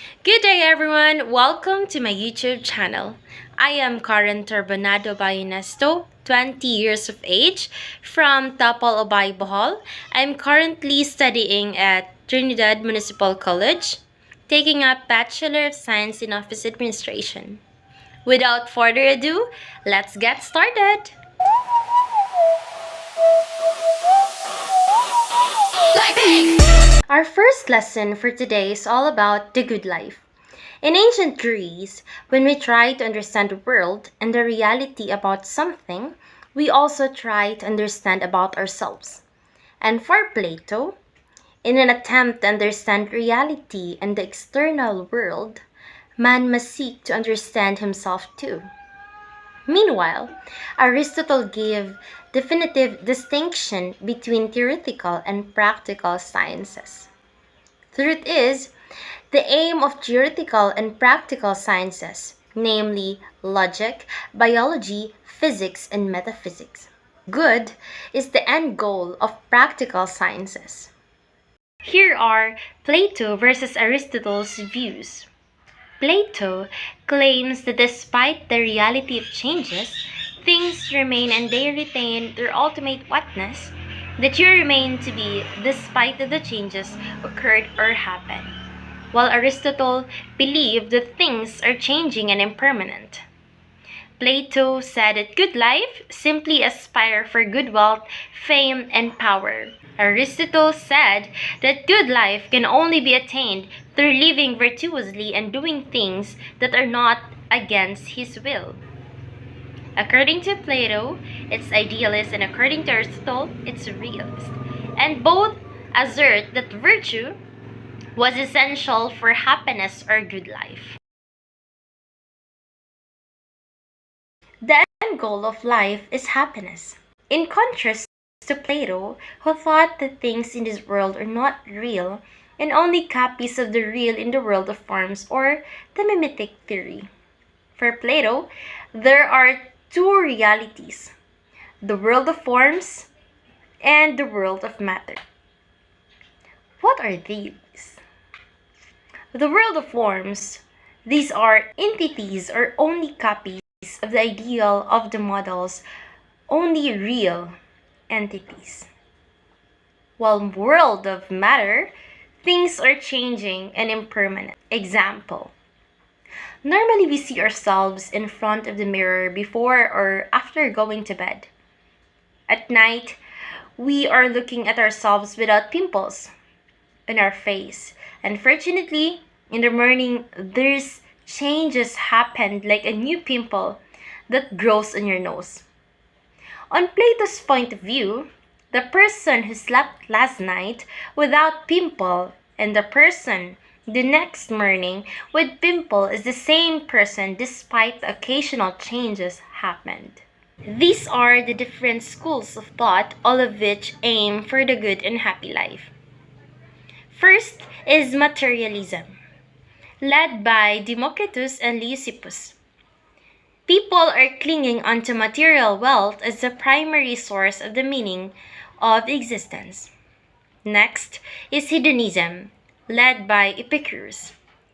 Good day, everyone. Welcome to my YouTube channel. I am Karen Turbonado Bayonesto, 20 years of age, from Tapal Obay, Bohol. I'm currently studying at Trinidad Municipal College, taking up Bachelor of Science in Office Administration. Without further ado, let's get started. Our first lesson for today is all about the good life. In ancient Greece, when we try to understand the world and the reality about something, we also try to understand about ourselves. And for Plato, in an attempt to understand reality and the external world, man must seek to understand himself too. Meanwhile, Aristotle gave definitive distinction between theoretical and practical sciences. Truth is, the aim of theoretical and practical sciences, namely logic, biology, physics, and metaphysics. Good is the end goal of practical sciences. Here are Plato versus Aristotle's views. Plato claims that despite the reality of changes, things remain and they retain their ultimate whatness, that you remain to be despite the changes occurred or happened, while Aristotle believed that things are changing and impermanent. Plato said that good life simply aspire for good wealth, fame, and power. Aristotle said that good life can only be attained through living virtuously and doing things that are not against his will. According to Plato, it's idealist, and according to Aristotle, it's realist. And both assert that virtue was essential for happiness or good life. The end goal of life is happiness. In contrast to Plato, who thought that things in this world are not real and only copies of the real in the world of forms, or the mimetic theory. For Plato, there are two realities: the world of forms and the world of matter. What are these? The world of forms, these are entities or only copies of the ideal of the model's only real entities. While world of matter, things are changing and impermanent. Example: normally we see ourselves in front of the mirror before or after going to bed. At night, we are looking at ourselves without pimples on our face. Unfortunately, in the morning, there's changes happened like a new pimple that grows on your nose. On Plato's point of view, the person who slept last night without pimple and the person the next morning with pimple is the same person despite the occasional changes happened. These are the different schools of thought, all of which aim for the good and happy life. First is materialism, led by Democritus and Leucippus. People are clinging onto material wealth as the primary source of the meaning of existence. Next is hedonism, led by Epicurus.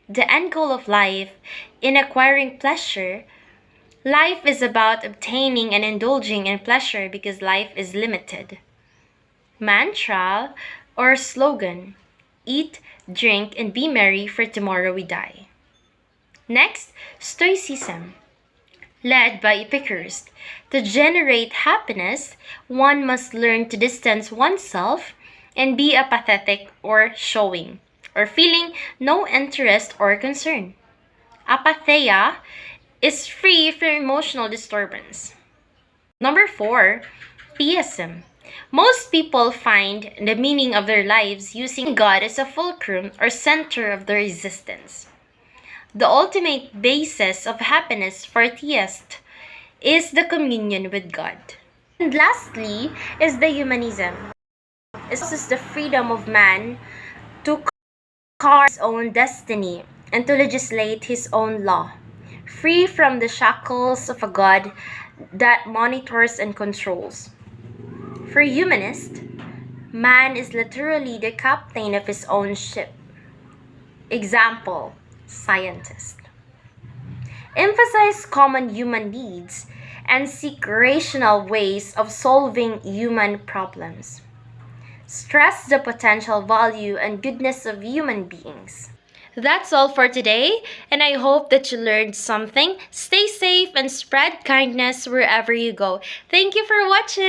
The end goal of life in acquiring pleasure. Life is about obtaining and indulging in pleasure because life is limited. Mantra or slogan: eat, drink, and be merry, for tomorrow we die. Next, Stoicism, led by Epicurus. To generate happiness, one must learn to distance oneself and be apathetic or showing, or feeling no interest or concern. Apatheia is free from emotional disturbance. Number 4, theism. Most people find the meaning of their lives using God as a fulcrum or center of their existence. The ultimate basis of happiness for theists is the communion with God. And lastly is the humanism. It is the freedom of man to carve his own destiny and to legislate his own law, free from the shackles of a God that monitors and controls. For humanists, man is literally the captain of his own ship. Example: scientist. Emphasize common human needs and seek rational ways of solving human problems. Stress the potential value and goodness of human beings. That's all for today, and I hope that you learned something. Stay safe and spread kindness wherever you go. Thank you for watching!